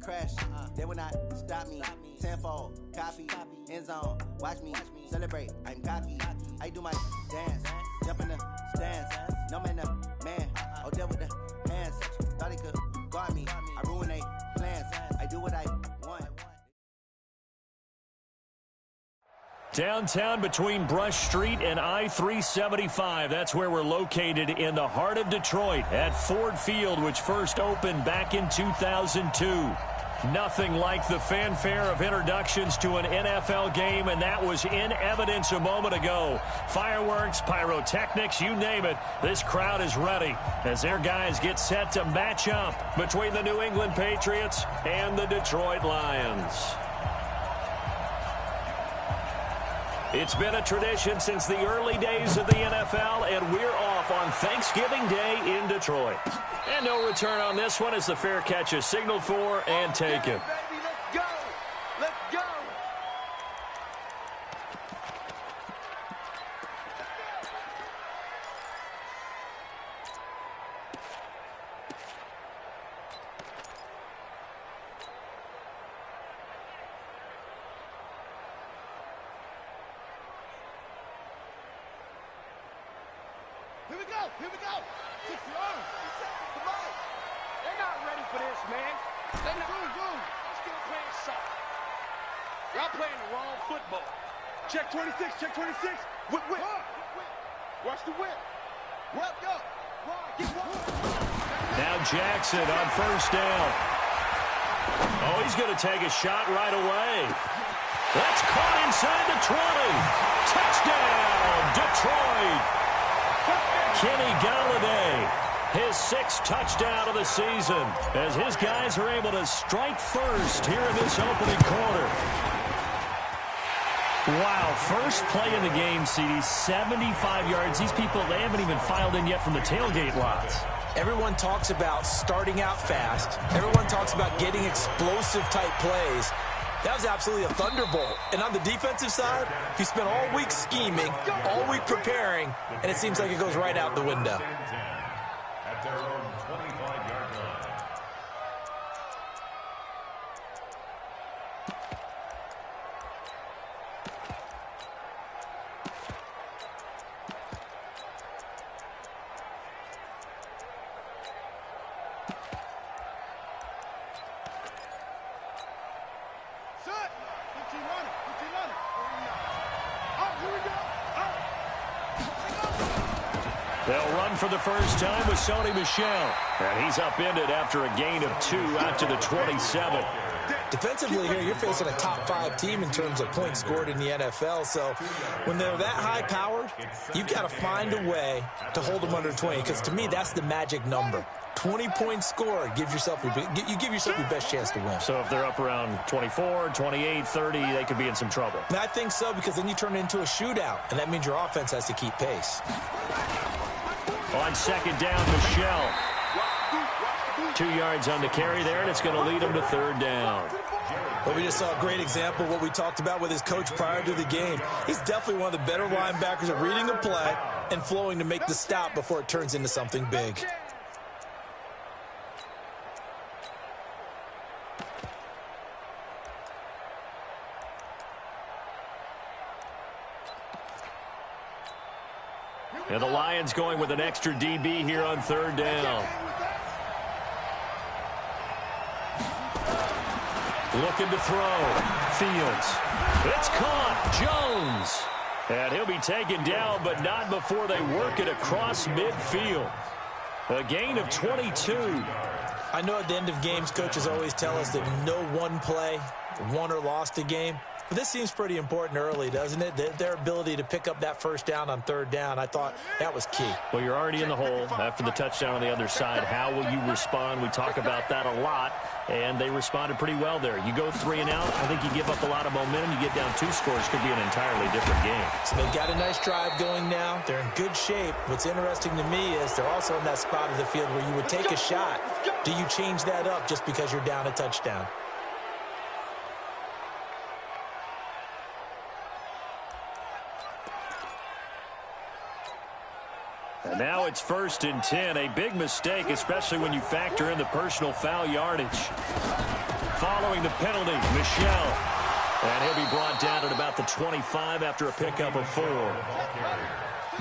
crash. They will not stop me. Tenfold, copy, end zone. Watch me celebrate. I'm cocky. I do my dance. Jump in the stands. No man, man. Oh, deal with the hands. Thought he could guard me. I ruin they plans. I do what I want. Downtown between Brush Street and I-375. That's where we're located in the heart of Detroit at Ford Field, which first opened back in 2002. Nothing like the fanfare of introductions to an NFL game, and that was in evidence a moment ago. Fireworks, pyrotechnics, you name it. This crowd is ready as their guys get set to match up between the New England Patriots and the Detroit Lions. It's been a tradition since the early days of the NFL, and we're off on Thanksgiving Day in Detroit. And no return on this one as the fair catch is signaled for and taken. Baby, let's go! Let's go! Here we go! Here we go! 6 yards! Come on! They're not ready for this, man. They're not. Still playing soft. Y'all playing the wrong football. Check 26, check 26. Whip. Watch the whip. Whip, go. Get one. Now Jackson on first down. Oh, he's going to take a shot right away. That's caught inside the 20. Touchdown, Detroit. Kenny Galladay, his 6th touchdown of the season, as his guys are able to strike first here in this opening quarter. Wow, first play in the game, CD, 75 yards. These people, they haven't even filed in yet from the tailgate lots. Everyone talks about starting out fast. Everyone talks about getting explosive-type plays. That was absolutely a thunderbolt. And on the defensive side, he spent all week scheming, all week preparing, and it seems like it goes right out the window. At their own 25-yard line. They'll run for the first time with Sony Michel. And he's upended after a gain of 2 out to the 27. Defensively here, you're facing a top-5 team in terms of points scored in the NFL. So when they're that high-powered, you've got to find a way to hold them under 20. Because to me, that's the magic number. 20 points scored, you give yourself your best chance to win. So if they're up around 24, 28, 30, they could be in some trouble. And I think so, because then you turn it into a shootout, and that means your offense has to keep pace. On second down, Michel. 2 yards on the carry there, and it's going to lead him to third down. Well, we just saw a great example of what we talked about with his coach prior to the game. He's definitely one of the better linebackers at reading a play and flowing to make the stop before it turns into something big. And the Lions going with an extra DB here on third down. Looking to throw. Fields. It's caught. Jones. And he'll be taken down, but not before they work it across midfield. A gain of 22. I know at the end of games, coaches always tell us that no one play won or lost a game. But this seems pretty important early, doesn't it? Their ability to pick up that first down on third down, I thought that was key. Well, you're already in the hole after the touchdown on the other side. How will you respond? We talk about that a lot, and they responded pretty well there. You go 3 and out, I think you give up a lot of momentum. You get down 2 scores, could be an entirely different game. So they've got a nice drive going now. They're in good shape. What's interesting to me is they're also in that spot of the field where you would take a shot. Do you change that up just because you're down a touchdown? And now it's 1st and 10. A big mistake, especially when you factor in the personal foul yardage. following the penalty. Michel. And he'll be brought down at about the 25 after a pickup of 4.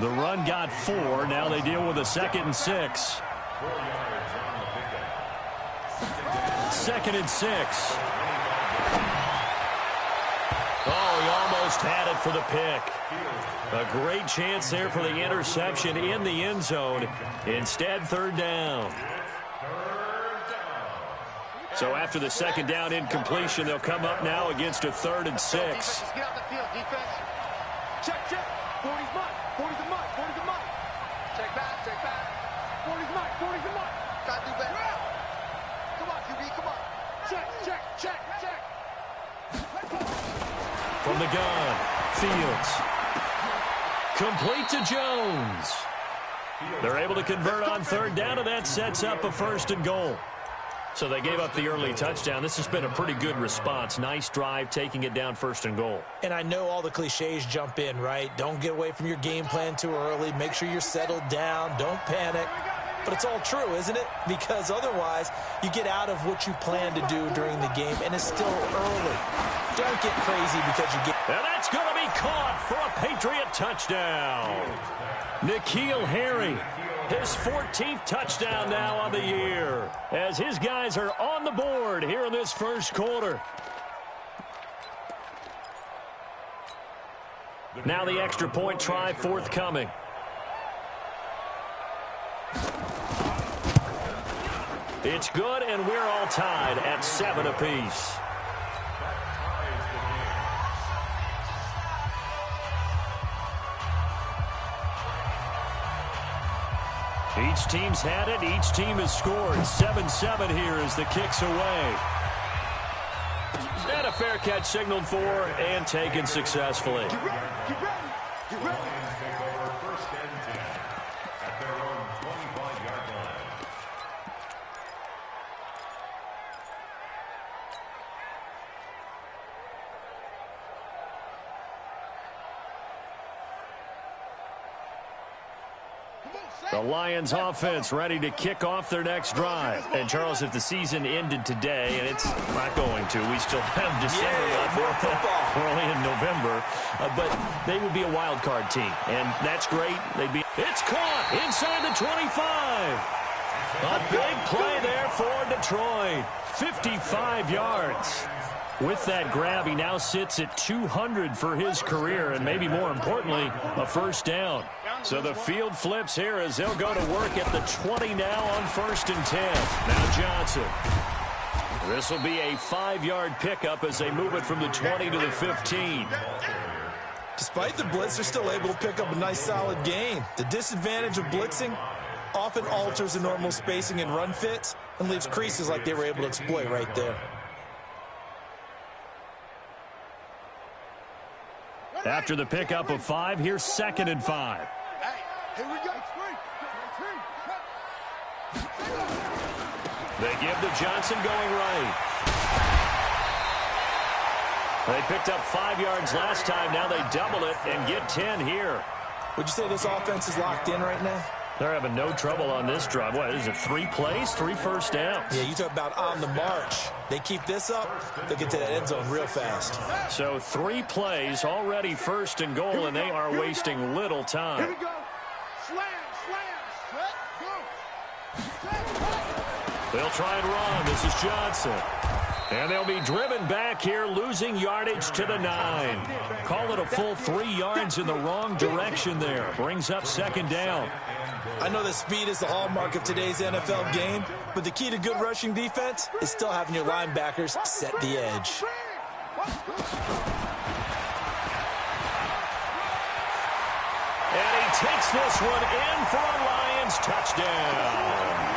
The run got 4. Now they deal with a 2nd and 6. 2nd and 6. Oh, he almost had it for the pick. A great chance there for the interception in the end zone. Instead, 3rd down. So after the 2nd down incompletion, they'll come up now against a 3rd and 6. Get out the field, defense. Check, check. 40's mine. 40's the mine. 40's the mine. Check back, check back. 40's mine. 40's the mine. Gotta do better. Come on, QB, come on. Check, check, check, check. From the gun, Fields. Complete to Jones. They're able to convert on 3rd down, and that sets up a 1st and goal. So they gave up the early touchdown. This has been a pretty good response. Nice drive, taking it down 1st and goal. And I know all the cliches jump in, right? Don't get away from your game plan too early. Make sure you're settled down. Don't panic. But it's all true, isn't it? Because otherwise, you get out of what you plan to do during the game, and it's still early. Don't get crazy because you get... And that's going to be caught for a Patriot touchdown. N'Keal Harry, his 14th touchdown now on the year, as his guys are on the board here in this 1st quarter. Now the extra point try forthcoming. It's good, and we're all tied at 7 apiece. Each team's had it. Each team has scored. 7-7 here as the kick's away. And a fair catch signaled for and taken successfully. Get ready, get ready, get ready. Lions take over 1st and 10 at their own 25-yard line. The Lions offense ready to kick off their next drive. And, Charles, if the season ended today, and it's not going to, we still have December left. We're only in November. But they would be a wild card team, and that's great. It's caught inside the 25. A big play there for Detroit. 55 yards. With that grab, he now sits at 200 for his career, and maybe more importantly, a 1st down. So the field flips here as they'll go to work at the 20 now on 1st and 10. Now Johnson. This will be a 5-yard pickup as they move it from the 20 to the 15. Despite the blitz, they're still able to pick up a nice solid gain. The disadvantage of blitzing often alters the normal spacing and run fits and leaves creases like they were able to exploit right there. After the pickup of 5, here's 2nd and 5. Hey, here we go. They give to Johnson going right. They picked up 5 yards last time. Now they double it and get 10 here. Would you say this offense is locked in right now? They're having no trouble on this drive. What, is it 3 plays, 3 first downs? Yeah, you talk about on the march. They keep this up, they'll get to that end zone real fast. So 3 plays, already 1st and goal, and they are wasting little time. Here we go. Slam, slam. They'll try and run. This is Johnson. And they'll be driven back here, losing yardage to the 9. Call it a full 3 yards in the wrong direction there. Brings up 2nd down. I know that speed is the hallmark of today's NFL game, but the key to good rushing defense is still having your linebackers set the edge. And he takes this one in for a Lions touchdown.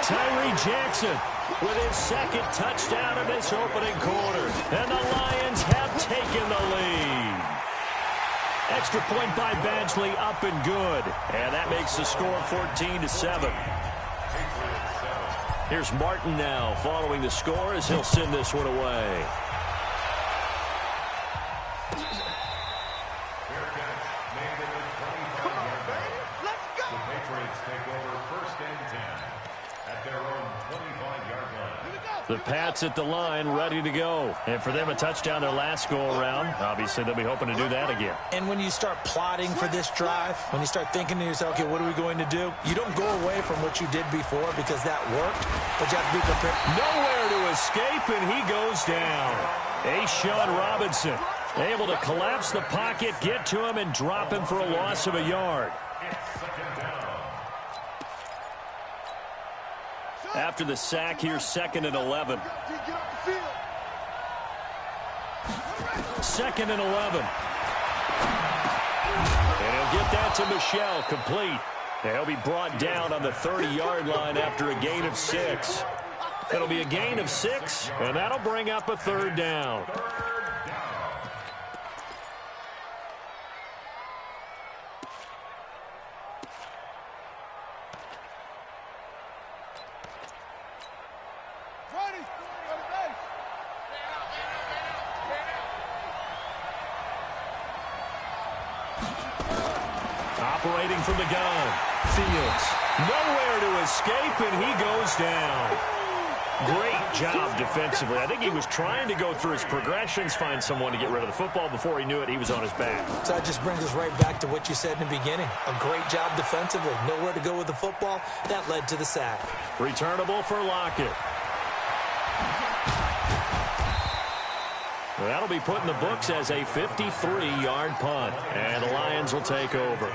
Tyree Jackson with his 2nd touchdown in this opening quarter. And the Lions have taken the lead. Extra point by Badgley, up and good. And that makes the score 14-7. Here's Martin now following the score as he'll send this one away. The Pats at the line, ready to go. And for them, a touchdown their last go-around. Obviously, they'll be hoping to do that again. And when you start plotting for this drive, when you start thinking to yourself, okay, what are we going to do? You don't go away from what you did before because that worked, but you have to be prepared. Nowhere to escape, and he goes down. Sean Robinson able to collapse the pocket, get to him, and drop him for a loss of a yard. After the sack, here's 2nd and 11. 2nd and 11. And he'll get that to Michel, complete. And he'll be brought down on the 30-yard line after a gain of 6. It'll be a gain of 6, and that'll bring up a 3rd down. Operating from the gun, Fields. Nowhere to escape, and he goes down. Great job defensively. I think he was trying to go through his progressions, find someone to get rid of the football. Before he knew it, he was on his back. So that just brings us right back to what you said in the beginning. A great job defensively. Nowhere to go with the football. That led to the sack. Returnable for Lockett. That'll be put in the books as a 53-yard punt. And the Lions will take over.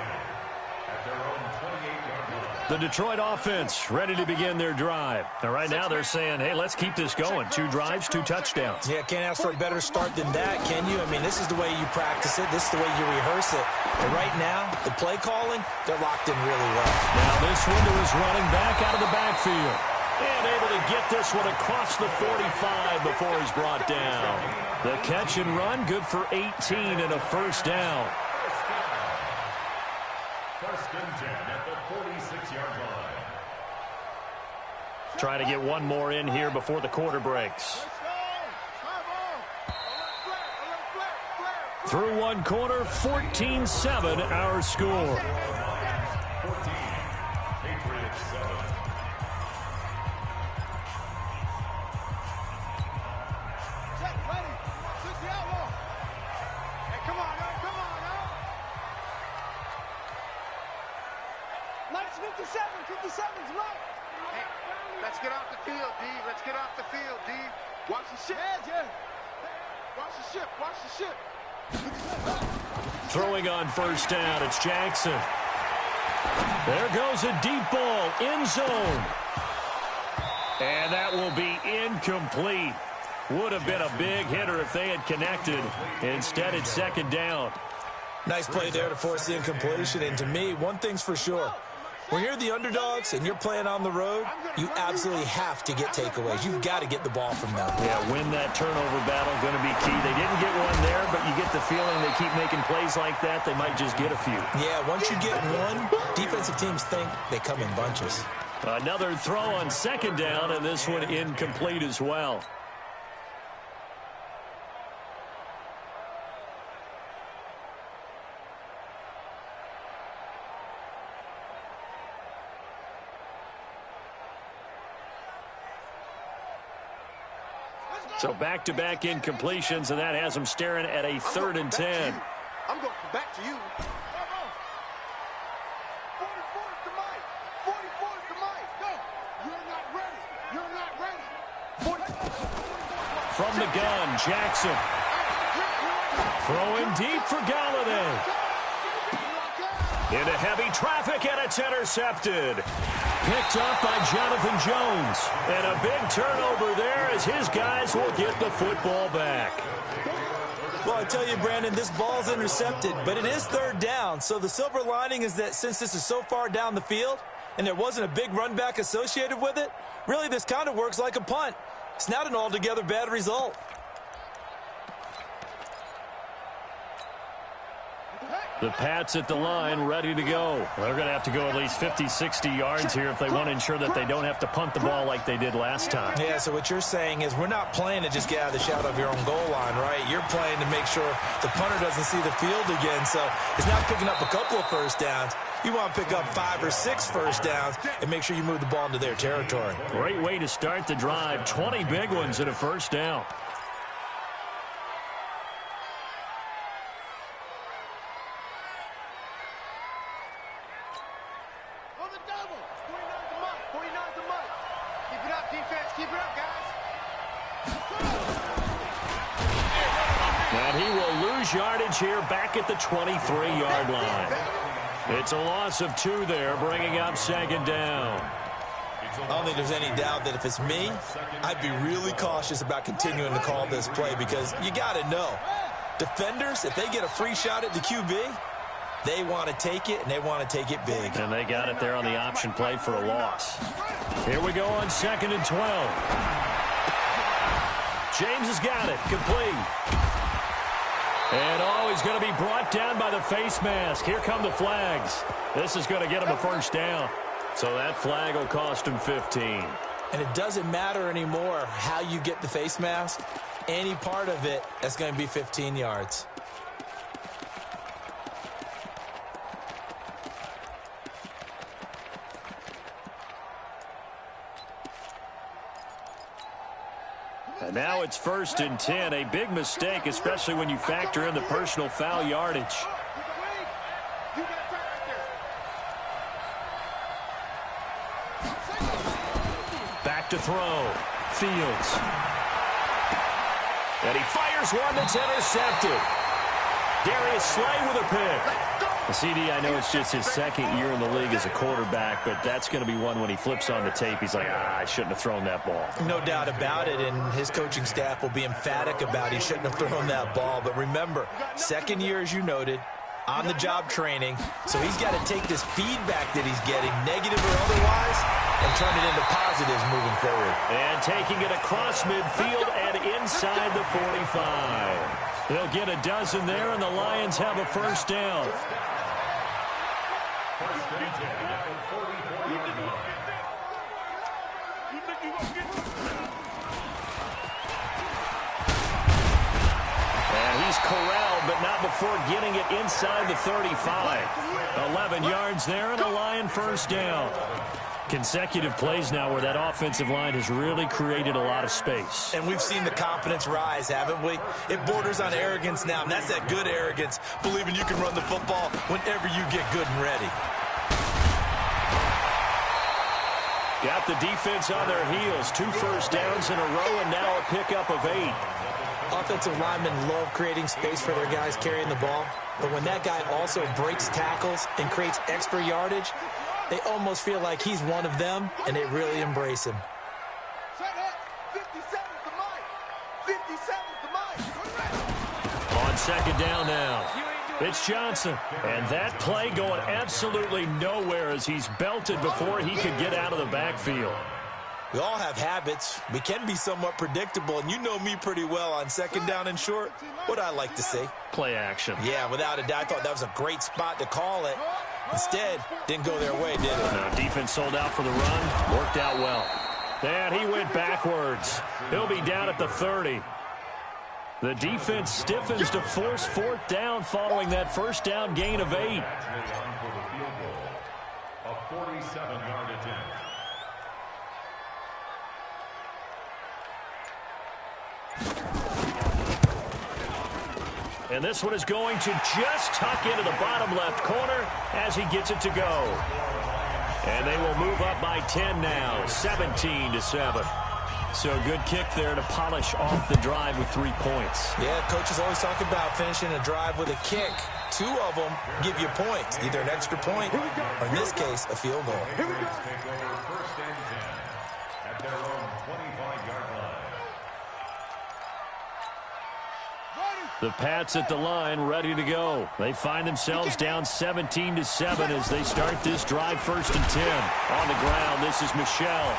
The Detroit offense ready to begin their drive. Now, right now they're saying, hey, let's keep this going. 2 drives, 2 touchdowns. Yeah, can't ask for a better start than that, can you? I mean, this is the way you practice it. This is the way you rehearse it. And right now, the play calling, they're locked in really well. Now this window is running back out of the backfield. And able to get this one across the 45 before he's brought down. The catch and run, good for 18 and a 1st down. 1st and 10 at the 46-yard line. Trying to get one more in here before the quarter breaks. Through one quarter, 14-7 our score. 14, Patriots 7. Let's get off the field, D. Let's get off the field, D. Watch the ship. Watch the ship. Watch the ship. Throwing on 1st down, it's Jackson. There goes a deep ball, end zone. And that will be incomplete. Would have been a big hitter if they had connected. Instead, it's 2nd down. Nice play there to force the incompletion. And to me, one thing's for sure. When you're the underdogs and you're playing on the road, you absolutely have to get takeaways. You've got to get the ball from them. Yeah, win that turnover battle, going to be key. They didn't get one there, but you get the feeling they keep making plays like that, they might just get a few. Yeah, once you get one, defensive teams think they come in bunches. Another throw on 2nd down, and this one incomplete as well. So back-to-back incompletions, and that has them staring at a 3rd and 10. I'm going back to you. 44 to Mike. 44 to Mike. Go. You're not ready. You're not ready. 40. From the gun, Jackson. Throwing deep for Galladay. Into heavy traffic, and it's intercepted. Picked up by Jonathan Jones. And a big turnover there as his guys will get the football back. Well, I tell you, Brandon, this ball's intercepted, but it is 3rd down. So the silver lining is that since this is so far down the field and there wasn't a big run back associated with it, really this kind of works like a punt. It's not an altogether bad result. The Pats at the line, ready to go. They're going to have to go at least 50, 60 yards here if they want to ensure that they don't have to punt the ball like they did last time. Yeah, so what you're saying is we're not playing to just get out of the shadow of your own goal line, right? You're playing to make sure the punter doesn't see the field again. So it's not picking up a couple of 1st downs. You want to pick up 5 or 6 first downs and make sure you move the ball into their territory. Great way to start the drive. 20 big ones and a first down. On the double. 49's a month. 49's a month. Keep it up, defense. Keep it up, guys. And he will lose yardage here back at the 23-yard line. It's a loss of 2 there, bringing up second down. I don't think there's any doubt that if it's me, I'd be really cautious about continuing to call this play because you got to know, defenders, if they get a free shot at the QB, they want to take it, and they want to take it big. And they got it there on the option play for a loss. Here we go on 2nd and 12. James has got it, complete. And he's going to be brought down by the face mask. Here come the flags. This is going to get him a first down. So that flag will cost him 15. And it doesn't matter anymore how you get the face mask. Any part of it, that's going to be 15 yards. And now it's 1st and 10. A big mistake, especially when you factor in the personal foul yardage. Back to throw. Fields. And he fires one that's intercepted. Darius Slay with a pick. The CD, I know it's just his 2nd year in the league as a quarterback, but that's going to be one when he flips on the tape. He's like, I shouldn't have thrown that ball. No doubt about it, and his coaching staff will be emphatic about he shouldn't have thrown that ball. But remember, 2nd year, as you noted, on-the-job training, so he's got to take this feedback that he's getting, negative or otherwise, and turn it into positives moving forward. And taking it across midfield and inside the 45. They'll get a dozen there, and the Lions have a first down. And he's corralled, but not before getting it inside the 35. 11 yards there, and a Lion first down. Consecutive plays now where that offensive line has really created a lot of space. And we've seen the confidence rise, haven't we? It borders on arrogance now, and that's that good arrogance, believing you can run the football whenever you get good and ready. Got the defense on their heels. 2 first downs in a row, and now a pickup of 8. Offensive linemen love creating space for their guys carrying the ball, but when that guy also breaks tackles and creates extra yardage, they almost feel like he's one of them, and they really embrace him. 57's the mic. 57's the mic. On 2nd down now, it's Johnson. And that play going absolutely nowhere as he's belted before he could get out of the backfield. We all have habits. We can be somewhat predictable, and you know me pretty well on 2nd down and short. What I like to see. Play action. Yeah, without a doubt. I thought that was a great spot to call it. Instead, didn't go their way, did it? No, defense sold out for the run. Worked out well. And he went backwards. He'll be down at the 30. The defense stiffens to force 4th down following that first down gain of 8. A 47-yard attempt. And this one is going to just tuck into the bottom left corner as he gets it to go. And they will move up by 10 now, 17-7. So a good kick there to polish off the drive with 3 points. Yeah, coaches always talk about finishing a drive with a kick. 2 of them give you points, either an extra point or, in this case, a field goal. Take over 1st and 10 at their own 25-yard line. The Pats at the line, ready to go. They find themselves down 17-7 as they start this drive 1st and 10. On the ground, this is Michelle.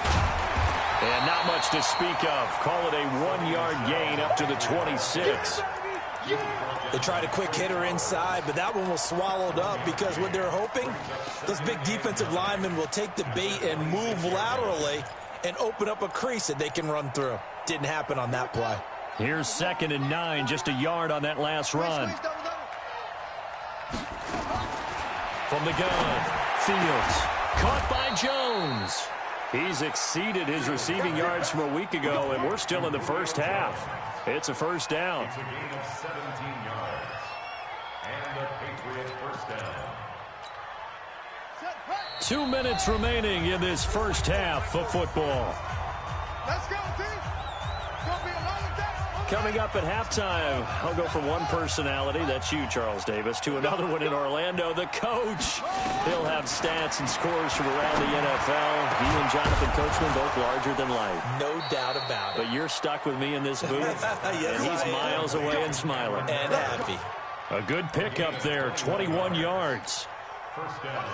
And not much to speak of. Call it a 1-yard gain up to the 26. They tried a quick hitter inside, but that one was swallowed up because what they're hoping, those big defensive linemen will take the bait and move laterally and open up a crease that they can run through. Didn't happen on that play. Here's 2nd and 9, just a yard on that last run. From the gun, Fields. Caught by Jones. He's exceeded his receiving yards from a week ago, and we're still in the first half. It's a first down. It's a gain of 17 yards. And the Patriots first down. 2 minutes remaining in this first half of football. Let's go, team. It's going to be a long day. Coming up at halftime, I'll go from one personality, that's you, Charles Davis, to another one in Orlando, the coach. He'll have stats and scores from around the NFL. He and Jonathan Coachman both larger than life. No doubt about it. But you're stuck with me in this booth, Yes, and he's I am. miles away and smiling. And happy. A good pickup there, 21 yards. First down.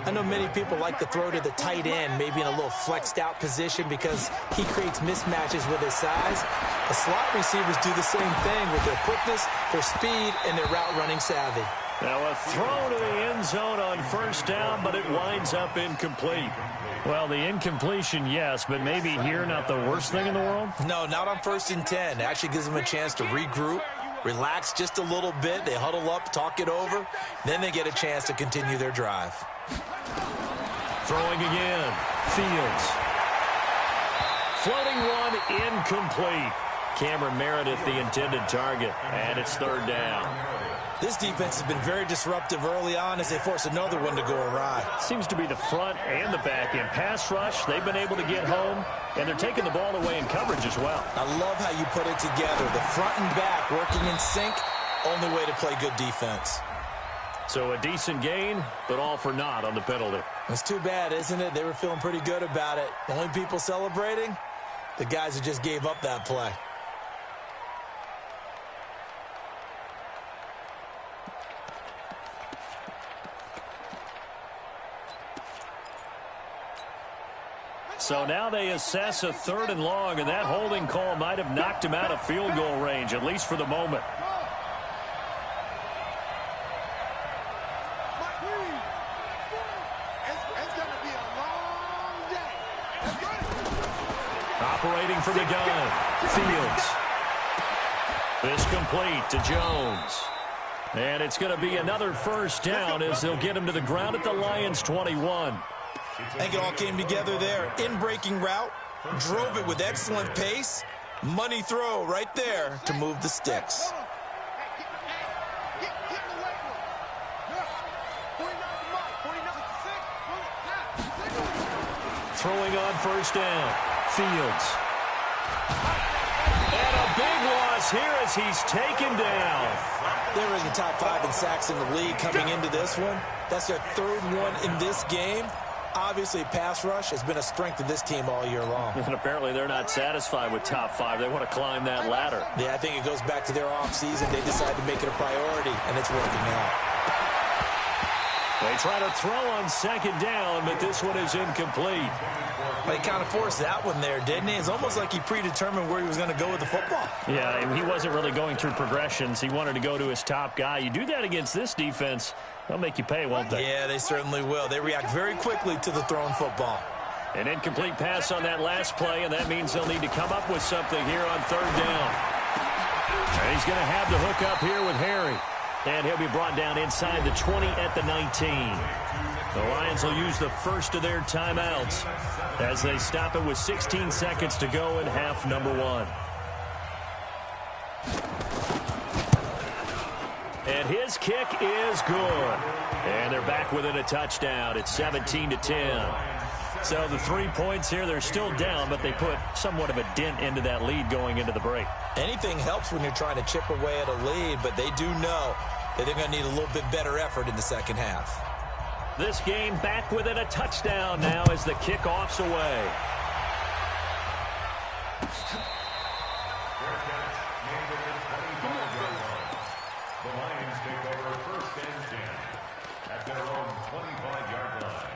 I know many people like to throw to the tight end, maybe in a little flexed out position because he creates mismatches with his size. The slot receivers do the same thing with their quickness, their speed, and their route running savvy. Now a throw to the end zone on first down, but it winds up incomplete. Well, the incompletion, yes, but maybe here not the worst thing in the world? No, not on 1st and 10. It actually gives them a chance to regroup, relax just a little bit. They huddle up, talk it over. Then they get a chance to continue their drive. Throwing again. Fields. Floating one, incomplete. Cameron Meredith, the intended target, and it's third down. This defense has been very disruptive early on as they force another one to go awry. Seems to be the front and the back end. Pass rush, they've been able to get home, and they're taking the ball away in coverage as well. I love how you put it together. The front and back working in sync, only way to play good defense. So a decent gain, but all for naught on the penalty. It's too bad, isn't it? They were feeling pretty good about it. The only people celebrating, the guys who just gave up that play. So now they assess a 3rd and long, and that holding call might have knocked him out of field goal range, at least for the moment. It's going to be a long day. Operating from the gun, Fields. This complete to Jones. And it's going to be another first down as they'll get him to the ground at the Lions' 21. I think it all came together there. In-breaking route, drove it with excellent pace. Money throw right there to move the sticks. Throwing on first down, Fields. And a big loss here as he's taken down. They were in the top 5 in sacks in the league coming into this one. That's their 3rd one in this game. Obviously, pass rush has been a strength of this team all year long. And apparently they're not satisfied with top 5. They want to climb that ladder. Yeah, I think it goes back to their offseason. They decided to make it a priority, and it's working out. They try to throw on 2nd down, but this one is incomplete. He kind of forced that one there, didn't he? It's almost like he predetermined where he was going to go with the football. Yeah, he wasn't really going through progressions. He wanted to go to his top guy. You do that against this defense, they'll make you pay, won't they? Yeah, they certainly will. They react very quickly to the thrown football. An incomplete pass on that last play, and that means they'll need to come up with something here on 3rd down. And he's going to have the hook up here with Harry. And he'll be brought down inside the 20 at the 19. The Lions will use the first of their timeouts as they stop it with 16 seconds to go in half number 1. And his kick is good. And they're back within a touchdown. It's 17-10. So the 3 points here, they're still down, but they put somewhat of a dent into that lead going into the break. Anything helps when you're trying to chip away at a lead, but they do know that they're going to need a little bit better effort in the second half. This game back within a touchdown now as the kickoff's away. The Lions take over 1st and 10 at their own 25-yard line.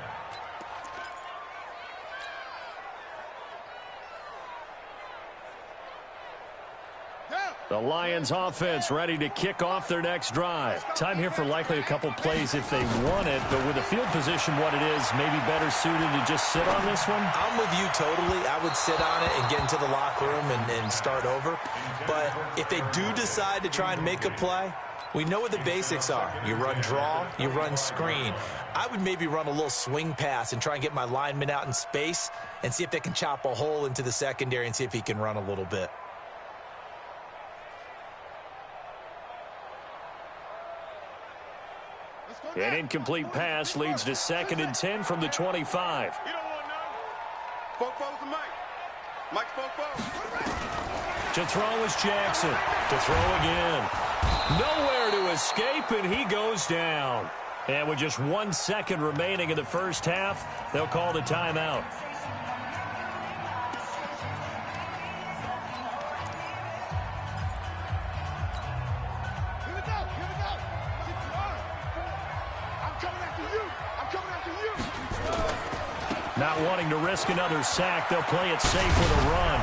The Lions offense ready to kick off their next drive. Time here for likely a couple plays if they want it, but with the field position what it is, maybe better suited to just sit on this one? I'm with you totally. I would sit on it and get into the locker room and start over. But if they do decide to try and make a play, We know what the basics are. You run draw, you run screen. I would maybe run a little swing pass and try and get my lineman out in space and see if they can chop a hole into the secondary and see if he can run a little bit. An incomplete pass leads to 2nd and 10 from the 25. You don't want none. Fo's the mic. Mike's Fo. To throw is Jackson. To throw again. Nowhere to escape, and he goes down. And with just 1 second remaining in the first half, they'll call the timeout. Here we go. Here we go. I'm coming after you. I'm coming after you. Not wanting to risk another sack, they'll play it safe with a run.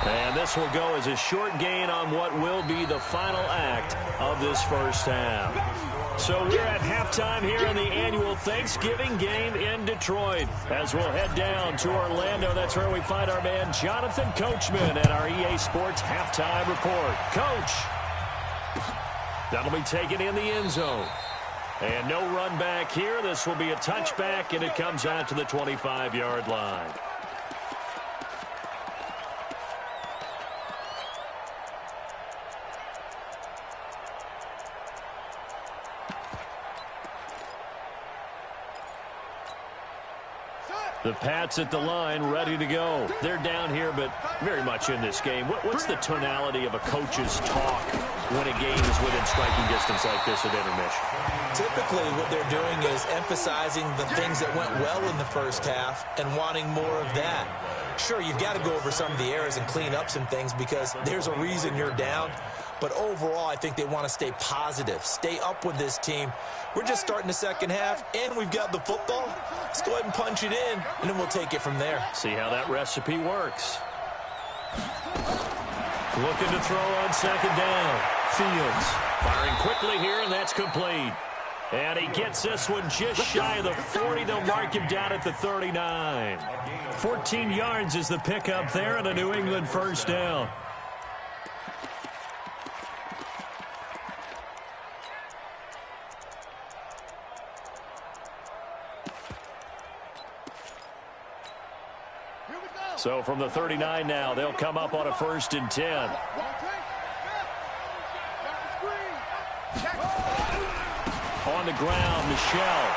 And this will go as a short gain on what will be the final act of this first half. So we're at halftime here in the annual Thanksgiving game in Detroit. As we'll head down to Orlando, that's where we find our man Jonathan Coachman at our EA Sports Halftime Report. Coach, that'll be taken in the end zone. And no run back here. This will be a touchback, and it comes out to the 25-yard line. The Pats at the line, ready to go. They're down here, but very much in this game. What's the tonality of a coach's talk when a game is within striking distance like this at intermission? Typically, what they're doing is emphasizing the things that went well in the first half and wanting more of that. Sure, you've got to go over some of the errors and clean up some things because there's a reason you're down. But overall, I think they want to stay positive, stay up with this team. We're just starting the second half, and we've got the football. Let's go ahead and punch it in, and then we'll take it from there. See how that recipe works. Looking to throw on second down. Fields firing quickly here, and that's complete. And he gets this one just shy of the 40. They'll mark him down at the 39. 14 yards is the pickup there, and a New England first down. So from the 39 now, they'll come up on a 1st and 10. On the ground, Michel.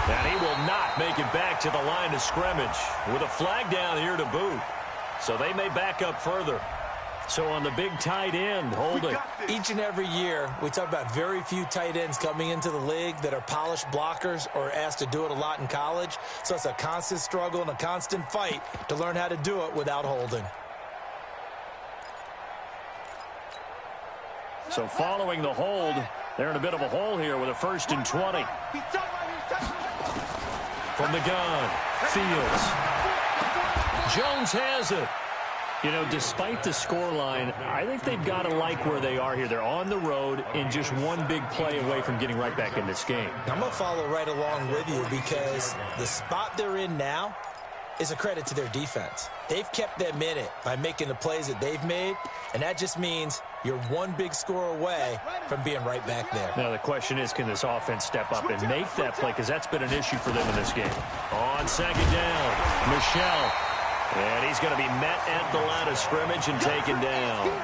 And he will not make it back to the line of scrimmage with a flag down here to boot. So they may back up further. So on the big tight end, holding. Each and every year, we talk about very few tight ends coming into the league that are polished blockers or asked to do it a lot in college. So it's a constant struggle and a constant fight to learn how to do it without holding. So following the hold, they're in a bit of a hole here with a 1st and 20. From the gun, Fields. Jones has it. You know, despite the scoreline, I think they've got to like where they are here. They're on the road and just one big play away from getting right back in this game. I'm going to follow right along with you because the spot they're in now is a credit to their defense. They've kept them in it by making the plays that they've made, and that just means you're one big score away from being right back there. Now, the question is, can this offense step up and make that play? Because that's been an issue for them in this game. On second down, Michel. And he's going to be met at the line of scrimmage and taken down.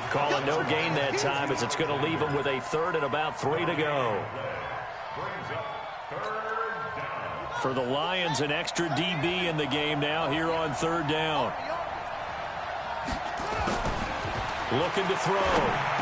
Calling no gain that time as it's going to leave him with a 3rd and about 3 to go. For the Lions, an extra DB in the game now here on 3rd down. Looking to throw.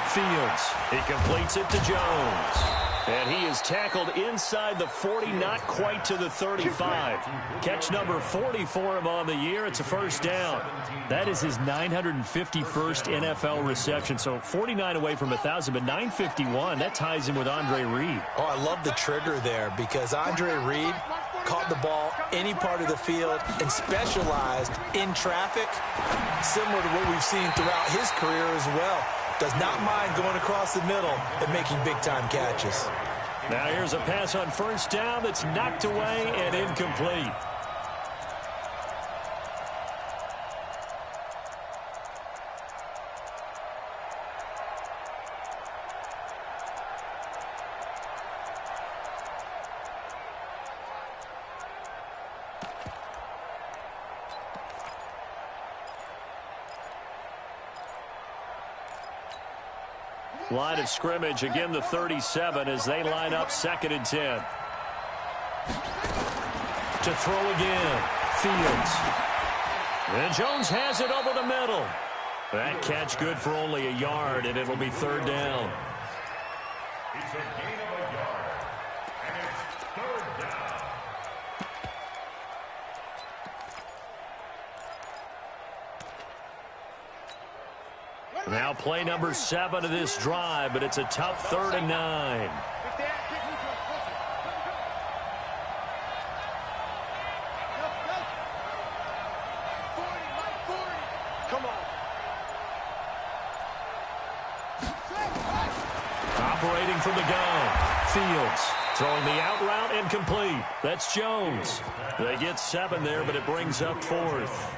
Fields. He completes it to Jones. And he is tackled inside the 40, not quite to the 35. Catch number 40 for him on the year. It's a 1st down. That is his 951st NFL reception. So 49 away from 1,000, but 951. That ties him with Andre Reed. Oh, I love the trigger there because Andre Reed caught the ball any part of the field and specialized in traffic, similar to what we've seen throughout his career as well. Does not mind going across the middle and making big-time catches. Now here's a pass on 1st down that's knocked away and incomplete. Line of scrimmage, again the 37 as they line up 2nd and 10. To throw again, Fields. And Jones has it over the middle. That catch good for only a yard, and it'll be 3rd down. It's a gain of a yard, and it's 3rd down. Now play number 7 of this drive, but it's a tough 3rd and 9. Come on. Operating from the gun, Fields throwing the out route incomplete. That's Jones. They get 7 there, but it brings up 4th.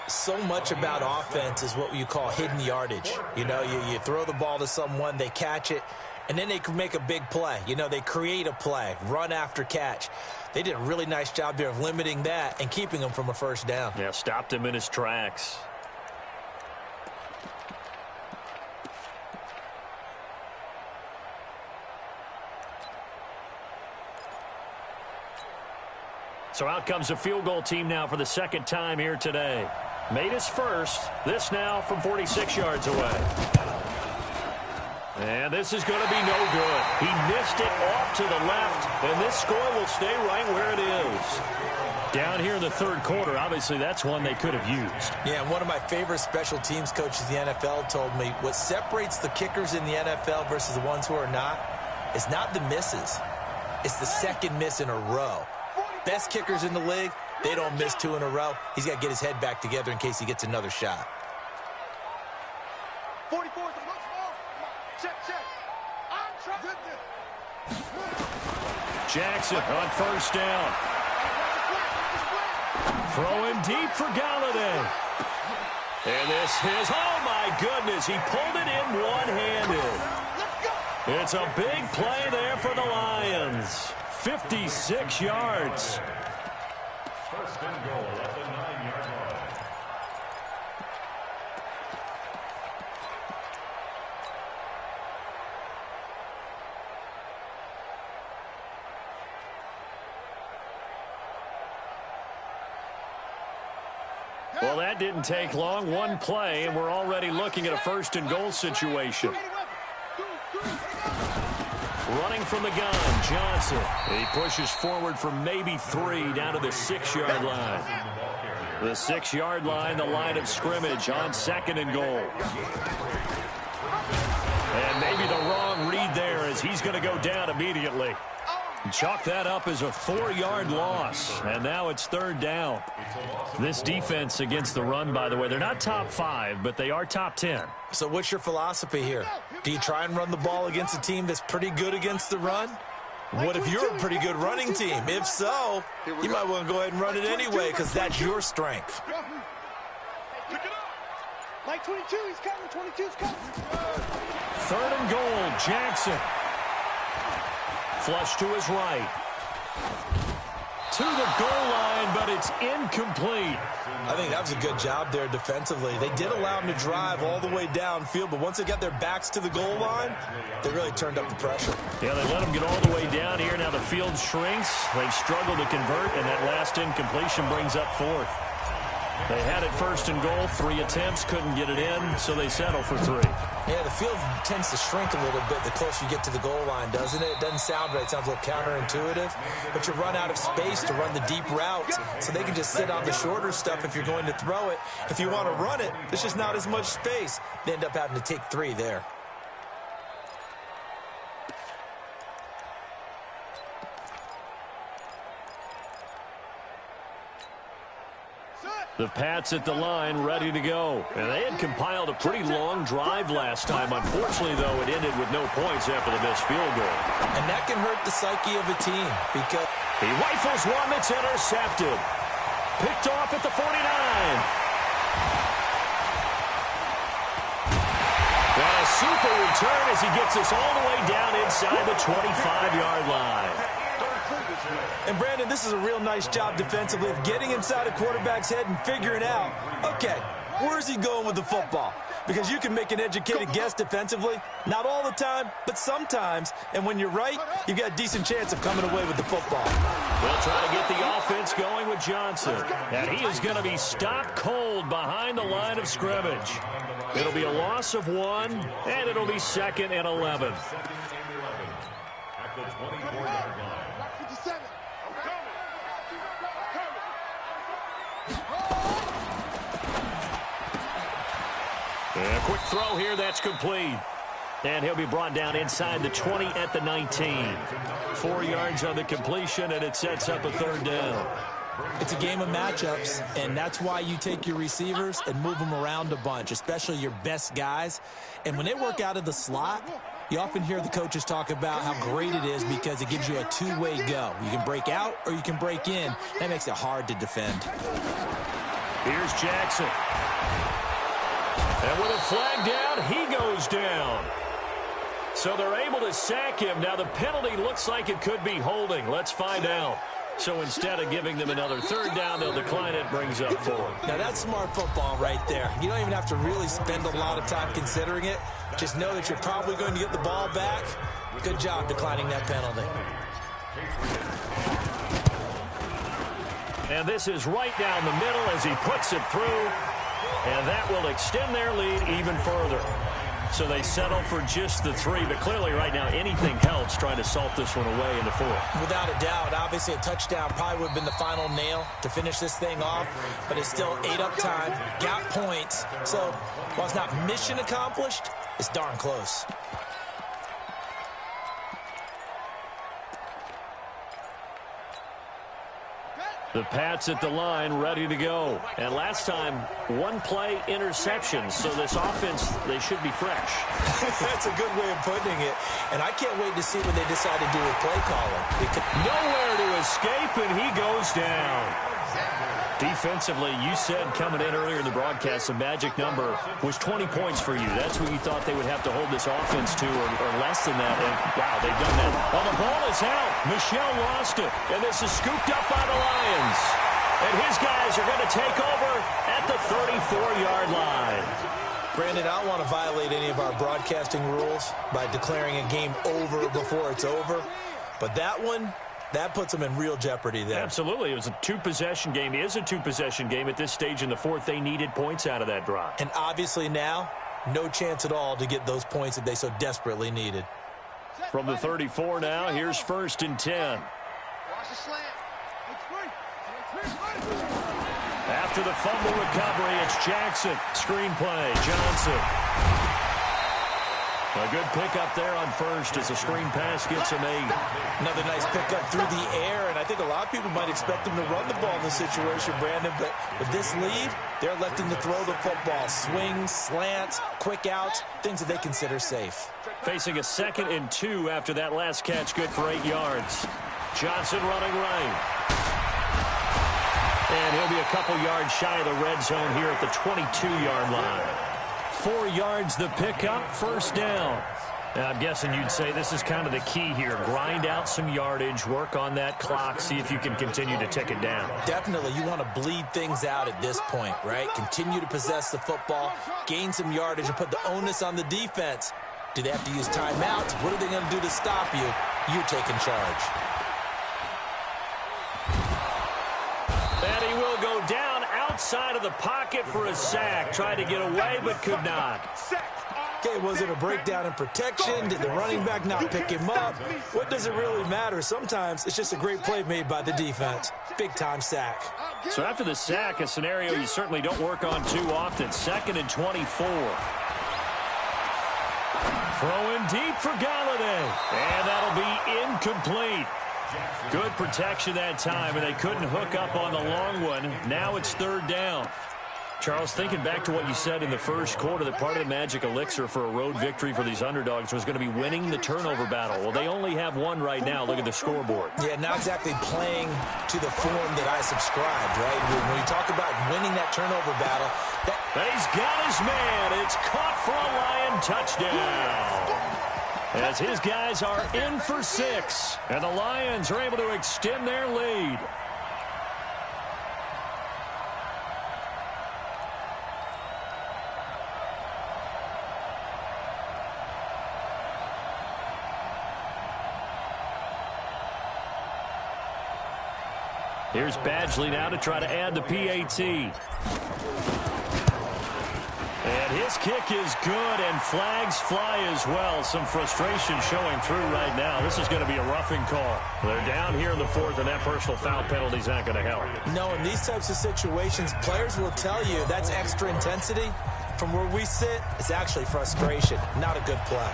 So much about offense is what you call hidden yardage. You know, you throw the ball to someone, they catch it, and then they can make a big play. You know, they create a play, run after catch. They did a really nice job there of limiting that and keeping him from a 1st down. Yeah, stopped him in his tracks. So out comes a field goal team now for the 2nd time here today. Made his first. This now from 46 yards away. And this is going to be no good. He missed it off to the left, and this score will stay right where it is. Down here in the 3rd quarter, obviously that's one they could have used. Yeah, and one of my favorite special teams coaches in the NFL told me what separates the kickers in the NFL versus the ones who are not is not the misses. It's the 2nd miss in a row. Best kickers in the league, they don't miss 2 in a row. He's got to get his head back together in case he gets another shot. 44 is the most ball. Check. I'm trying. Jackson on 1st down. Throwing deep for Galladay. And this is, oh my goodness, he pulled it in one-handed. It's a big play there for the Lions. 56 yards. 1st and goal at the 9-yard line. Well, that didn't take long. One play, and we're already looking at a 1st and goal situation. Running from the gun, Johnson. He pushes forward for maybe 3 down to the 6-yard line. The 6-yard line, the line of scrimmage on 2nd and goal. And maybe the wrong read there as he's going to go down immediately. Chalk that up as a 4-yard loss, and now it's 3rd down. This defense against the run, by the way, they're not top 5, but they are top 10. So what's your philosophy here? Do you try and run the ball against a team that's pretty good against the run? What if you're a pretty good running team? If so, you might want to go ahead and run it anyway because that's your strength. Like 22, he's coming. 22's coming. 3rd and goal, Jackson. Flush to his right. To the goal line, but it's incomplete. I think that was a good job there defensively. They did allow him to drive all the way downfield, but once they got their backs to the goal line, they really turned up the pressure. Yeah, they let him get all the way down here. Now the field shrinks. They've struggled to convert, and that last incompletion brings up 4th. They had it 1st and goal, 3 attempts, couldn't get it in, so they settle for 3. Yeah, the field tends to shrink a little bit the closer you get to the goal line, doesn't it? It doesn't sound right. It sounds a little counterintuitive. But you run out of space to run the deep routes, so they can just sit on the shorter stuff if you're going to throw it. If you want to run it, there's just not as much space. They end up having to take 3 there. The Pats at the line, ready to go. And they had compiled a pretty long drive last time. Unfortunately, though, it ended with no points after the missed field goal. And that can hurt the psyche of a team because he rifles one that's intercepted. Picked off at the 49. And a super return as he gets us all the way down inside the 25-yard line. And, Brandon, this is a real nice job defensively of getting inside a quarterback's head and figuring out, okay, Where's he going with the football? Because you can make an educated guess defensively. Not all the time, but sometimes. And when you're right, you've got a decent chance of coming away with the football. We'll try to get the offense going with Johnson. And he is going to be stopped cold behind the line of scrimmage. It'll be a loss of 1, and it'll be 2nd and 11. At the 24-yard line. A quick throw here, that's complete. And he'll be brought down inside the 20 at the 19. 4 yards on the completion, and it sets up a 3rd down. It's a game of matchups, and that's why you take your receivers and move them around a bunch, especially your best guys. And when they work out of the slot, you often hear the coaches talk about how great it is because it gives you a two-way go. You can break out or you can break in. That makes it hard to defend. Here's Jackson. And with a flag down, he goes down. So they're able to sack him. Now the penalty looks like it could be holding. Let's find out. So instead of giving them another 3rd down, they'll decline it, brings up 4. Now that's smart football right there. You don't even have to really spend a lot of time considering it. Just know that you're probably going to get the ball back. Good job declining that penalty. And this is right down the middle as he puts it through. And that will extend their lead even further. So they settle for just the 3. But clearly right now anything helps trying to salt this one away in the 4th. Without a doubt. Obviously a touchdown probably would have been the final nail to finish this thing off. But it's still 8 up time. Got points. So while it's not mission accomplished, it's darn close. The Pats at the line, ready to go. And last time, 1 play interception. So this offense, they should be fresh. That's a good way of putting it. And I can't wait to see what they decide to do with play calling. Nowhere to escape, and he goes down. Defensively, you said coming in earlier in the broadcast, the magic number was 20 points for you. That's what you thought they would have to hold this offense to, or less than that. And, wow, they've done that. Well, the ball is out. Michel lost it, and this is scooped up by the Lions. And his guys are going to take over at the 34-yard line. Brandon, I don't want to violate any of our broadcasting rules by declaring a game over before it's over. But that one, that puts them in real jeopardy there. Absolutely. It was a 2-possession game. It is a 2-possession game at this stage in the 4th. They needed points out of that drive. And obviously now, no chance at all to get those points that they so desperately needed. From the 34 now, here's 1st and 10. After the fumble recovery, it's Jackson. Screenplay, Johnson. A good pickup there on 1st as the screen pass gets him 8. Another nice pickup through the air, and I think a lot of people might expect them to run the ball in this situation, Brandon, but with this lead, they're electing to throw the football. Swings, slants, quick outs, things that they consider safe. Facing a 2nd and 2 after that last catch, good for 8 yards. Johnson running right. And he'll be a couple yards shy of the red zone here at the 22-yard line. 4 yards the pickup, 1st down. Now, I'm guessing you'd say this is kind of the key here. Grind out some yardage, work on that clock, see if you can continue to tick it down. Definitely. You want to bleed things out at this point, right? Continue to possess the football, gain some yardage, and put the onus on the defense. Do they have to use timeouts? What are they going to do to stop you? You're taking charge. And he will go down outside of the pocket for a sack. Tried to get away, but could not. Okay, was it a breakdown in protection? Did the running back not pick him up? What does it really matter? Sometimes it's just a great play made by the defense. Big-time sack. So after the sack, a scenario you certainly don't work on too often. 2nd and 24. Throwing deep for Galladay. And that'll be incomplete. Good protection that time, and they couldn't hook up on the long one. Now it's 3rd down. Charles, thinking back to what you said in the first quarter, that part of the magic elixir for a road victory for these underdogs was going to be winning the turnover battle. Well, they only have one right now. Look at the scoreboard. Yeah, not exactly playing to the form that I subscribed, right? When you talk about winning that turnover battle. And he's got his man. It's caught for a Lion touchdown. As his guys are in for 6. And the Lions are able to extend their lead. Here's Badgley now to try to add the PAT. And his kick is good, and flags fly as well. Some frustration showing through right now. This is going to be a roughing call. They're down here in the fourth, and that personal foul penalty is not going to help. No, in these types of situations, players will tell you that's extra intensity. From where we sit, it's actually frustration, not a good play.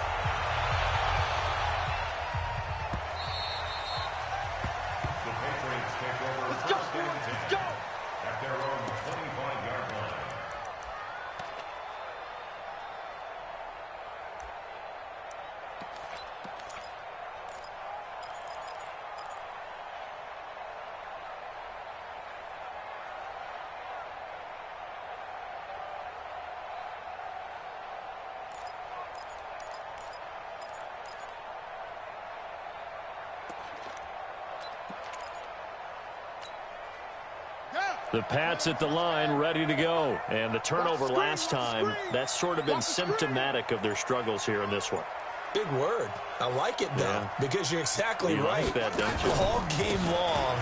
The Pats at the line, ready to go. And the turnover last time, that's sort of been symptomatic of their struggles here in this one. Big word. I like it, though, Yeah. because you're exactly You right. like that, don't you? All game long,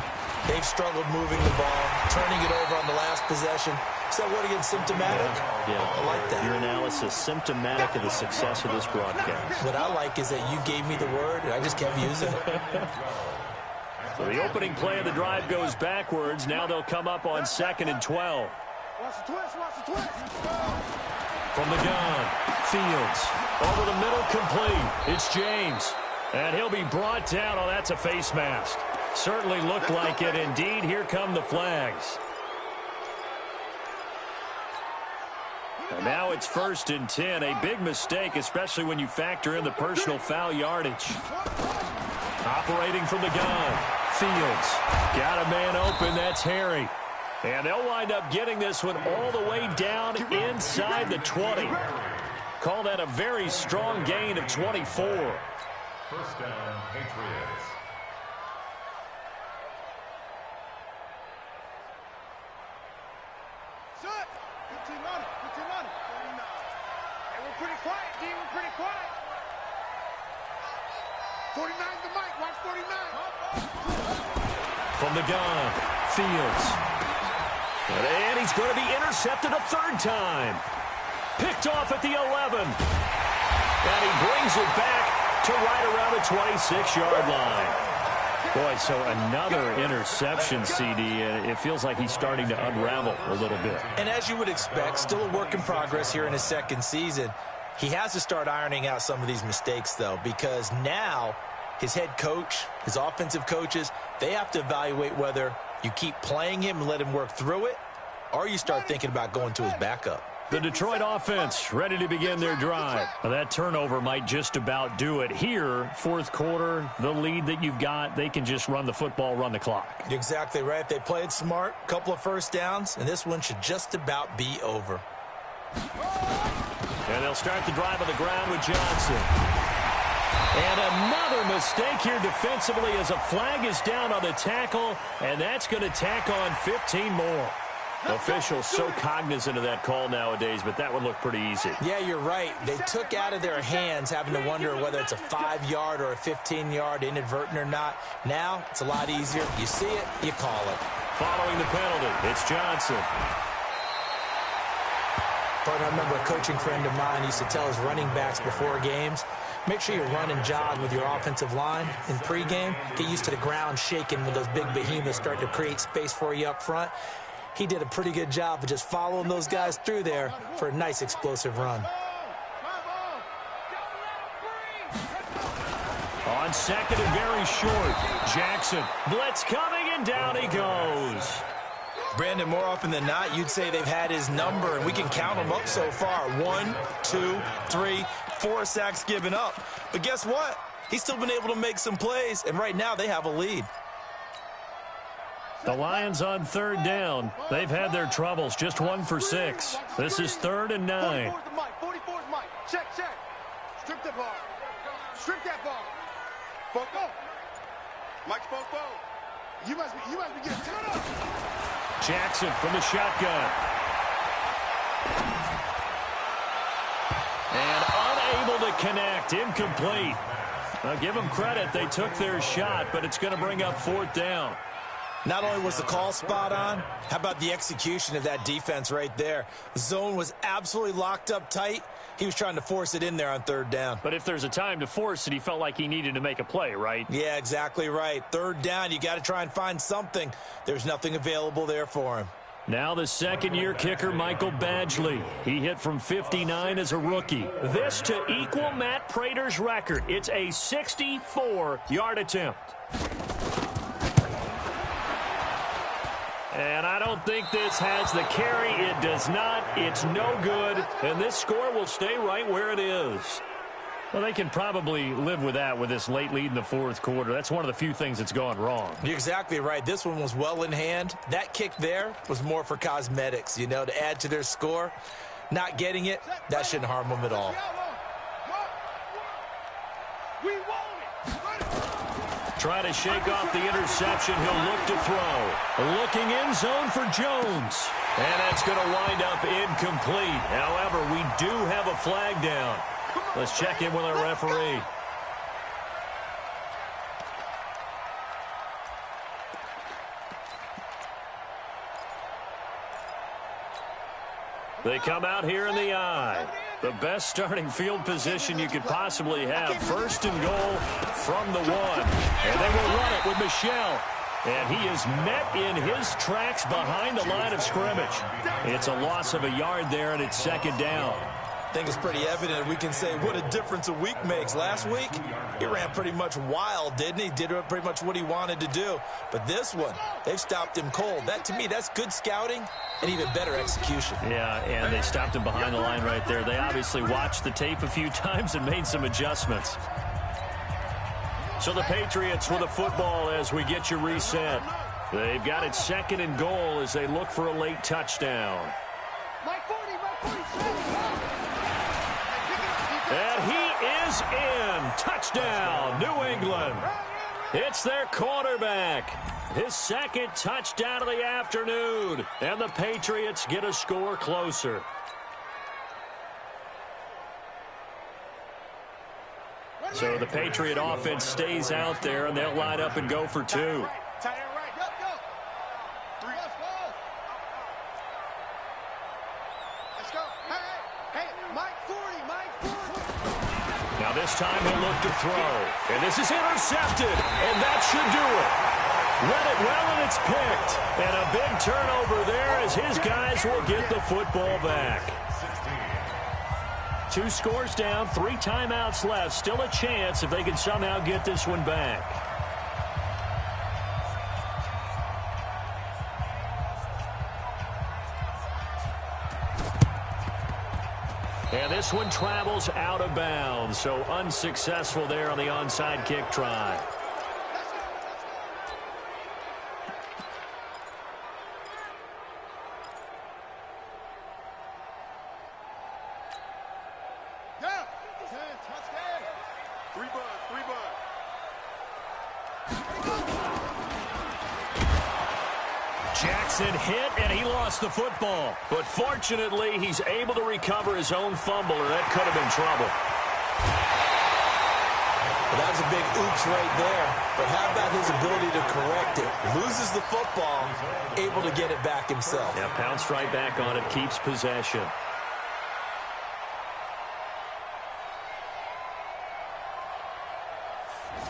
they've struggled moving the ball, turning it over on the last possession. So what again, symptomatic? Yeah. I like that. Your analysis, symptomatic of the success of this broadcast. What I like is that you gave me the word, and I just kept using it. So the opening play of the drive goes backwards. Now they'll come up on 2nd and 12. Watch the twist, watch the twist. From the gun, Fields. Over the middle, complete. It's James. And he'll be brought down. Oh, that's a face mask. Certainly looked like it. Indeed, here come the flags. And now it's 1st and 10. A big mistake, especially when you factor in the personal foul yardage. Operating from the gun, Fields. Got a man open, that's Harry. And they'll wind up getting this one all the way down inside the 20. Call that a very strong gain of 24. First down, Patriots. Shut! 15 on it, 15 on it. Hey, we're pretty quiet, D. We're pretty quiet. 49's the mic. Watch 49. From the gun, Fields. And he's going to be intercepted a 3rd time. Picked off at the 11. And he brings it back to right around the 26-yard line. Boy, so another interception, CD, and it feels like he's starting to unravel a little bit. And as you would expect, still a work in progress here in his 2nd season. He has to start ironing out some of these mistakes, though, because now his head coach, his offensive coaches, they have to evaluate whether you keep playing him and let him work through it, or you start thinking about going to his backup. The Detroit offense ready to begin their drive. Well, that turnover might just about do it. Here, 4th quarter, the lead that you've got, they can just run the football, run the clock. You're exactly right. They played smart, couple of first downs, and this one should just about be over. And they'll start the drive on the ground with Johnson. And another mistake here defensively as a flag is down on the tackle, and that's going to tack on 15 more. Officials so cognizant of that call nowadays, but that would look pretty easy. Yeah, you're right. They took out of their hands having to wonder whether it's a 5-yard or a 15-yard, inadvertent or not. Now, it's a lot easier. You see it, you call it. Following the penalty, it's Johnson. But I remember a coaching friend of mine used to tell his running backs before games, make sure you run and jog with your offensive line in pregame. Get used to the ground shaking when those big behemoths start to create space for you up front. He did a pretty good job of just following those guys through there for a nice explosive run. On 2nd and very short, Jackson. Blitz coming, and down he goes. Brandon, more often than not, you'd say they've had his number, and we can count them up so far. 1, 2, 3, 4 sacks given up. But guess what? He's still been able to make some plays, and right now they have a lead. The Lions on 3rd down. They've had their troubles, just 1 for 6. This is 3rd and 9. 44's the mic, 44's mic. Check, check. Strip that ball. Strip that ball. Foco. Mike Foco. You must be getting turned up. Jackson from the shotgun. And unable to connect, incomplete. Now give them credit, they took their shot, but it's going to bring up 4th down. Not only was the call spot on, how about the execution of that defense right there? The zone was absolutely locked up tight. He was trying to force it in there on third down. But if there's a time to force it, he felt like he needed to make a play, right? Yeah, exactly right. Third down, you got to try and find something. There's nothing available there for him. Now the second-year kicker, Michael Badgley. He hit from 59 as a rookie. This to equal Matt Prater's record. It's a 64-yard attempt. And I don't think this has the carry. It does not. It's no good. And this score will stay right where it is. Well, they can probably live with that with this late lead in the fourth quarter. That's one of the few things that's gone wrong. You're exactly right. This one was well in hand. That kick there was more for cosmetics, you know, to add to their score. Not getting it, that shouldn't harm them at all. Try to shake off the interception. He'll look to throw. Looking in zone for Jones. And that's going to wind up incomplete. However, we do have a flag down. Let's check in with our referee. They come out here in the I. The best starting field position you could possibly have. First and goal from the 1. And they will run it with Michel. And he is met in his tracks behind the line of scrimmage. It's a loss of a yard there, and it's second down. I think it's pretty evident. We can say what a difference a week makes. Last week, he ran pretty much wild, didn't he? Did pretty much what he wanted to do. But this one, they've stopped him cold. That, to me, that's good scouting and even better execution. Yeah, and they stopped him behind the line right there. They obviously watched the tape a few times and made some adjustments. So the Patriots with a football as we get you reset. They've got it second and goal as they look for a late touchdown. And he is in. Touchdown, New England. It's their quarterback. His second touchdown of the afternoon. And the Patriots get a score closer. So the Patriot offense stays out there, and they'll line up and go for 2. Now this time he'll look to throw. And this is intercepted. And that should do it. Read it well, and it's picked. And a big turnover there as his guys will get the football back. 2 scores down, 3 timeouts left. Still a chance if they can somehow get this one back. And this one travels out of bounds, so unsuccessful there on the onside kick try. Jackson hit, and he lost the football. But fortunately, he's able to recover his own fumble, or that could have been trouble. Well, that was a big oops right there. But how about his ability to correct it? Loses the football, able to get it back himself. Yeah, pounced right back on it, keeps possession.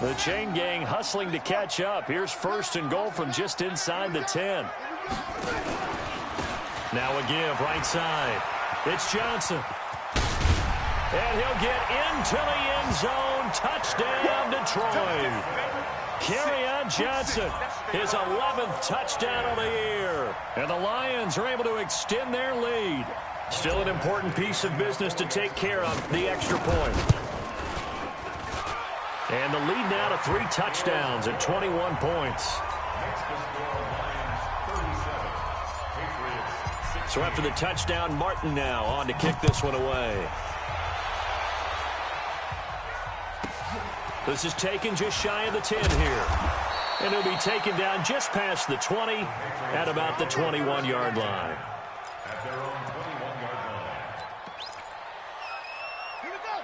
The chain gang hustling to catch up. Here's first and goal from just inside the 10. Now a give right side. It's Johnson. And he'll get into the end zone. Touchdown, Detroit. Kerryon Johnson, his 11th touchdown of the year. And the Lions are able to extend their lead. Still an important piece of business to take care of, the extra point. And the lead now to 3 touchdowns at 21 points. So after the touchdown, Martin now on to kick this one away. This is taken just shy of the 10 here. And it'll be taken down just past the 20 at about the 21-yard line.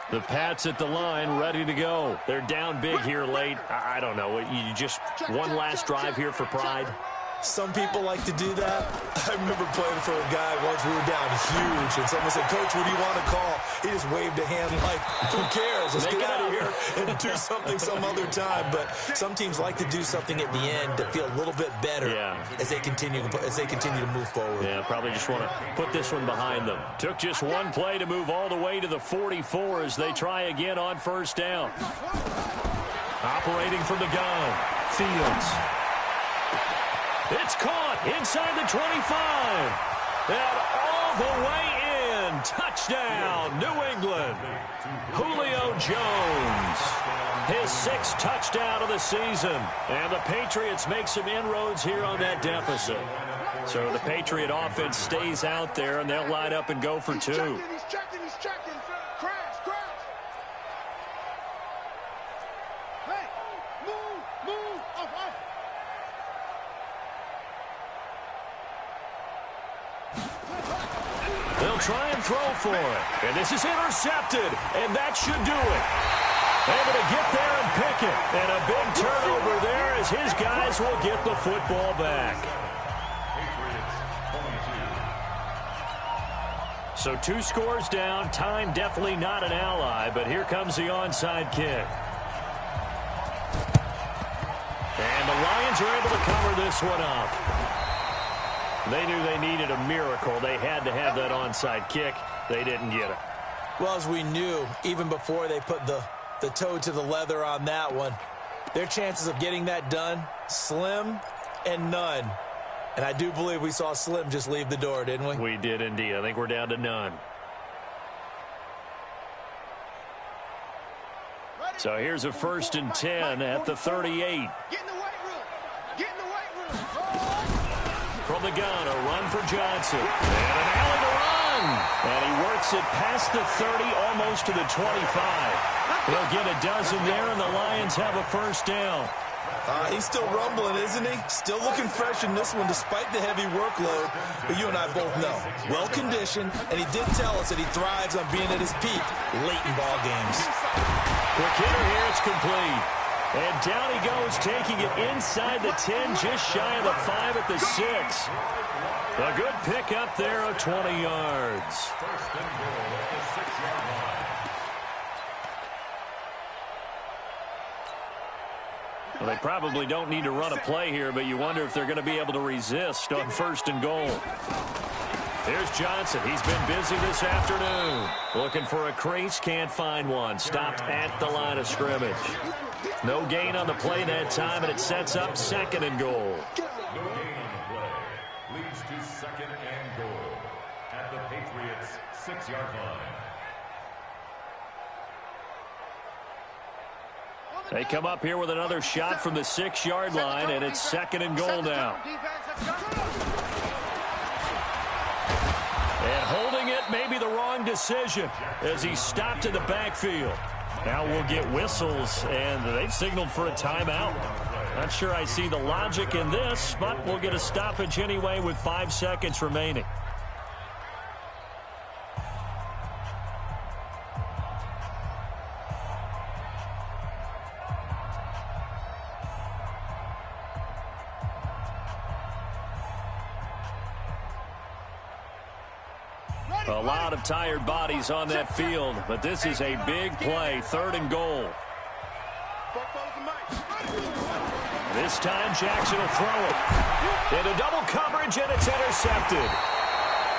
The Pats at the line, ready to go. They're down big here late. I don't know. You just one last drive here for pride? Some people like to do that. I remember playing for a guy once. We were down huge, and someone said, "Coach, what do you want to call?" He just waved a hand like, "Who cares? Let's get out of here and do something some other time." But some teams like to do something at the end to feel a little bit better as they continue to move forward. Yeah, probably just want to put this one behind them. Took just one play to move all the way to the 44 as they try again on first down. Operating from the gun, Fields. It's caught inside the 25. And all the way in. Touchdown, New England. Julio Jones. His 6th touchdown of the season. And the Patriots make some inroads here on that deficit. So the Patriot offense stays out there, and they'll line up and go for 2. He's checking. Crash. Hey, move. Off. They'll try and throw for it. And this is intercepted, and that should do it. Able to get there and pick it. And a big turnover there as his guys will get the football back. So 2 scores down. Time definitely not an ally, but here comes the onside kick. And the Lions are able to cover this one up. They knew they needed a miracle. They had to have that onside kick. They didn't get it. Well, as we knew, even before they put the toe to the leather on that one, their chances of getting that done, slim and none. And I do believe we saw Slim just leave the door, didn't we? We did indeed. I think we're down to none. So here's a 1st and 10 at the 38. Get in the weight room. From the gun, a run for Johnson. And an alley to run. And he works it past the 30, almost to the 25. He'll get a dozen there, and the Lions have a 1st down. He's still rumbling, isn't he? Still looking fresh in this one despite the heavy workload. But you and I both know, well-conditioned, and he did tell us that he thrives on being at his peak late in ball games. Quick hitter here, it's complete. And down he goes, taking it inside the 10, just shy of the 5 at the 6. A good pickup there of 20 yards. First and goal at the 6-yard line. Well, they probably don't need to run a play here, but you wonder if they're going to be able to resist on 1st and goal. Here's Johnson. He's been busy this afternoon. Looking for a crease, can't find one. Stopped at the line of scrimmage. No gain on the play that time, and it sets up 2nd and goal. No gain on the play. Leads to 2nd and goal at the Patriots' 6-yard line. They come up here with another shot from the 6-yard line, and it's 2nd and goal now. And holding it may be the wrong decision as he stopped in the backfield. Now we'll get whistles, and they've signaled for a timeout. Not sure I see the logic in this, but we'll get a stoppage anyway with 5 seconds remaining. A lot of tired bodies on that field, but this is a big play, 3rd and goal. This time Jackson will throw it. Into double coverage, and it's intercepted.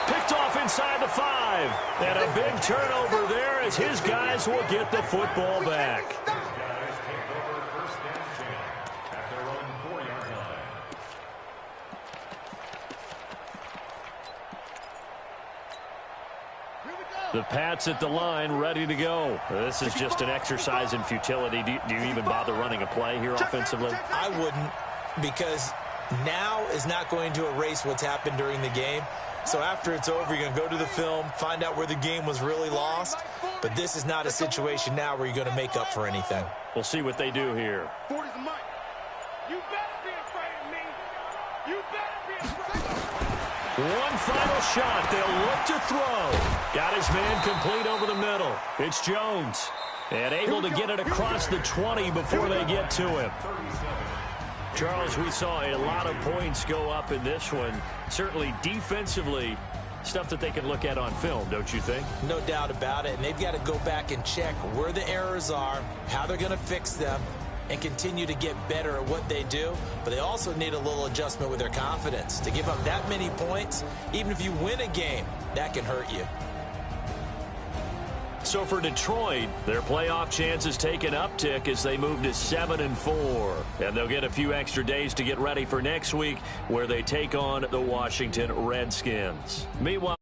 Picked off inside the 5. And a big turnover there as his guys will get the football back. The Pats at the line, ready to go. This is just an exercise in futility. Do you even bother running a play here offensively? I wouldn't, because now is not going to erase what's happened during the game. So after it's over, you're going to go to the film, find out where the game was really lost. But this is not a situation now where you're going to make up for anything. We'll see what they do here. 40's the mic. You better be afraid of me. You better be afraid of me. One final shot. They'll look to throw. Got his man complete over the middle. It's Jones. And able to get it across the 20 before they get to him. Charles, we saw a lot of points go up in this one. Certainly defensively, stuff that they can look at on film, don't you think? No doubt about it. And they've got to go back and check where the errors are, how they're going to fix them, and continue to get better at what they do. But they also need a little adjustment with their confidence. To give up that many points, even if you win a game, that can hurt you. So for Detroit, their playoff chances take an uptick as they move to 7-4. And they'll get a few extra days to get ready for next week, where they take on the Washington Redskins. Meanwhile,